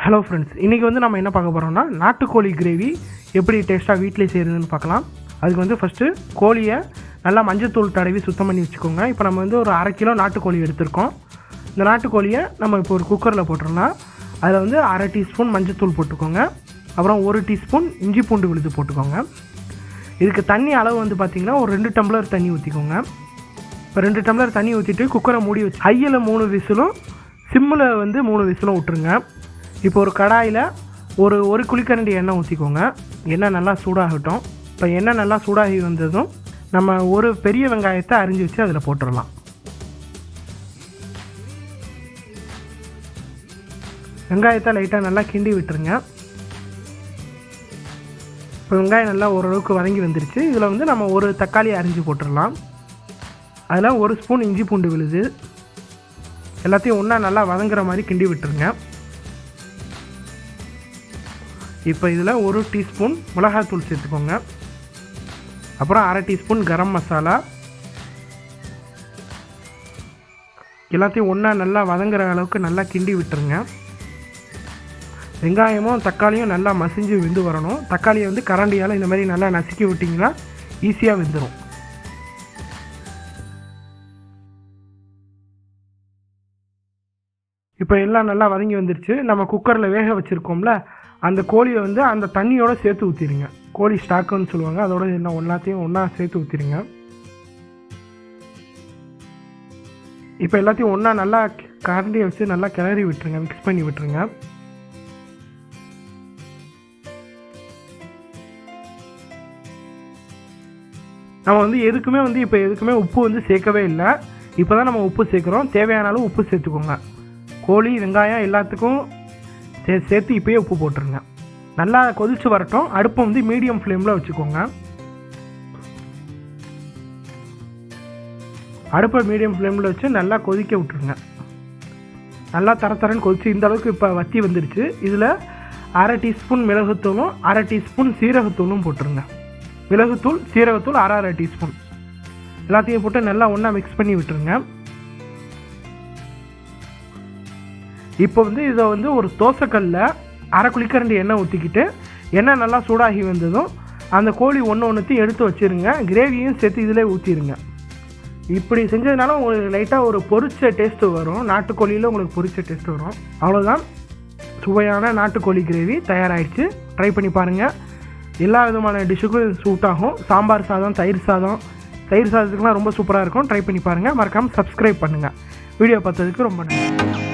Hello friends, இன்றைக்கி வந்து நம்ம என்ன பார்க்க போகிறோம்னா நாட்டுக்கோழி கிரேவி எப்படி டேஸ்ட்டாக வீட்டிலே செய்கிறதுன்னு பார்க்கலாம். அதுக்கு வந்து ஃபஸ்ட்டு கோழியை நல்லா மஞ்சத்தூள் தடவி சுத்தம் பண்ணி வச்சுக்கோங்க. இப்போ நம்ம வந்து ஒரு 1/2 கிலோ நாட்டுக்கோழி எடுத்திருக்கோம். இந்த நாட்டுக்கோழியை நம்ம இப்போ ஒரு குக்கரில் போட்டுடலாம். அதில் வந்து 1/2 டீஸ்பூன் மஞ்சத்தூள் போட்டுக்கோங்க. அப்புறம் 1 டீஸ்பூன் இஞ்சி பூண்டு விழுது போட்டுக்கோங்க. இதுக்கு தண்ணி அளவு வந்து பார்த்திங்கன்னா ஒரு 2 டம்ளர் தண்ணி ஊற்றிக்கோங்க. இப்போ 2 டம்ளர் தண்ணி ஊற்றிட்டு குக்கரை மூடி வச்சு ஹையில் 3 விசிலும் சிம்மில் வந்து 3 விசிலும் விட்டுருங்க. இப்போ ஒரு கடாயில் ஒரு குழிக்கரண்டி எண்ணெய் ஊற்றிக்கோங்க. எண்ணெய் நல்லா சூடாகட்டும். இப்போ எண்ணெய் நல்லா சூடாகி வந்ததும் நம்ம ஒரு பெரிய வெங்காயத்தை அரிஞ்சு வச்சு அதில் போட்டுடலாம். வெங்காயத்தை லைட்டாக நல்லா கிண்டி விட்டுருங்க. இப்போ வெங்காயம் நல்லா ஓரளவுக்கு வதங்கி வந்துருச்சு. இதில் வந்து நம்ம ஒரு தக்காளி அரிஞ்சு போட்டுடலாம். அதில் 1 ஸ்பூன் இஞ்சி பூண்டு விழுது எல்லாத்தையும் ஒன்றா நல்லா வதங்குற மாதிரி கிண்டி விட்டுருங்க. இப்போ இதில் 1 டீஸ்பூன் மிளகாத்தூள் சேர்த்துக்கோங்க. அப்புறம் 1/2 டீஸ்பூன் கரம் மசாலா எல்லாத்தையும் ஒன்றா நல்லா வதங்குற அளவுக்கு நல்லா கிண்டி விட்டுருங்க. வெங்காயமும் தக்காளியும் நல்லா மசிஞ்சு வெந்து வரணும். தக்காளியை வந்து கரண்டியால் இந்த மாதிரி நல்லா நசுக்கி விட்டிங்கன்னா ஈஸியாக வெந்துடும். இப்போ எல்லாம் நல்லா வதங்கி வந்துருச்சு. நம்ம குக்கரில் வேக வச்சுருக்கோம்ல, அந்த கோழியை வந்து அந்த தண்ணியோடு சேர்த்து ஊற்றிடுங்க. கோழி ஸ்டாக்குன்னு சொல்லுவாங்க, அதோட எல்லாம் எல்லாத்தையும் ஒன்றா சேர்த்து ஊற்றிடுங்க. இப்போ எல்லாத்தையும் ஒன்றா நல்லா கரண்டியை வச்சு நல்லா கிளறி விட்டுருங்க, மிக்ஸ் பண்ணி விட்டுருங்க. நம்ம வந்து எதுக்குமே உப்பு வந்து சேர்க்கவே இல்லை. இப்போ தான் நம்ம உப்பு சேர்க்குறோம். தேவையான அளவு உப்பு சேர்த்துக்கோங்க. கோழி வெங்காயம் எல்லாத்துக்கும் சேர்த்து இப்போயே உப்பு போட்டுருங்க. நல்லா கொதித்து வரட்டும். அடுப்பை வந்து மீடியம் ஃப்ளேமில் வச்சுக்கோங்க. அடுப்பை மீடியம் ஃப்ளேமில் வச்சு நல்லா கொதிக்க விட்டுருங்க. நல்லா தரன்னு கொதிச்சு இந்த அளவுக்கு இப்போ வத்தி வந்துருச்சு. இதில் 1/2 டீஸ்பூன் மிளகுத்தூளும் 1/2 டீஸ்பூன் சீரகத்தூளும் போட்டுருங்க. மிளகுத்தூள் சீரகத்தூள் 1/2 டீஸ்பூன் எல்லாத்தையும் போட்டு நல்லா ஒன்றா மிக்ஸ் பண்ணி விட்டுருங்க. இப்போ வந்து இதை வந்து ஒரு தோசைக்கல்லில் 1/2 குழிக்கரண்டி எண்ணெய் ஊற்றிக்கிட்டு எண்ணெய் நல்லா சூடாகி வந்ததும் அந்த கோழி ஒன்றுத்தையும் எடுத்து வச்சுருங்க. கிரேவியும் சேர்த்து இதிலே ஊற்றிடுங்க. இப்படி செஞ்சதுனால உங்களுக்கு லைட்டாக ஒரு பொரிச்ச டேஸ்ட்டு வரும். நாட்டுக்கோழியில் உங்களுக்கு பொரிச்ச டேஸ்ட்டு வரும். அவ்வளோதான், சுவையான நாட்டுக்கோழி கிரேவி தயாராகிடுச்சு. ட்ரை பண்ணி பாருங்கள். எல்லா விதமான டிஷ்ஷுக்கும் சூட் ஆகும். சாம்பார் சாதம், தயிர் சாதத்துக்குலாம் ரொம்ப சூப்பராக இருக்கும். ட்ரை பண்ணி பாருங்கள். மறக்காமல் சப்ஸ்கிரைப் பண்ணுங்கள். வீடியோ பார்த்ததுக்கு ரொம்ப நன்றி.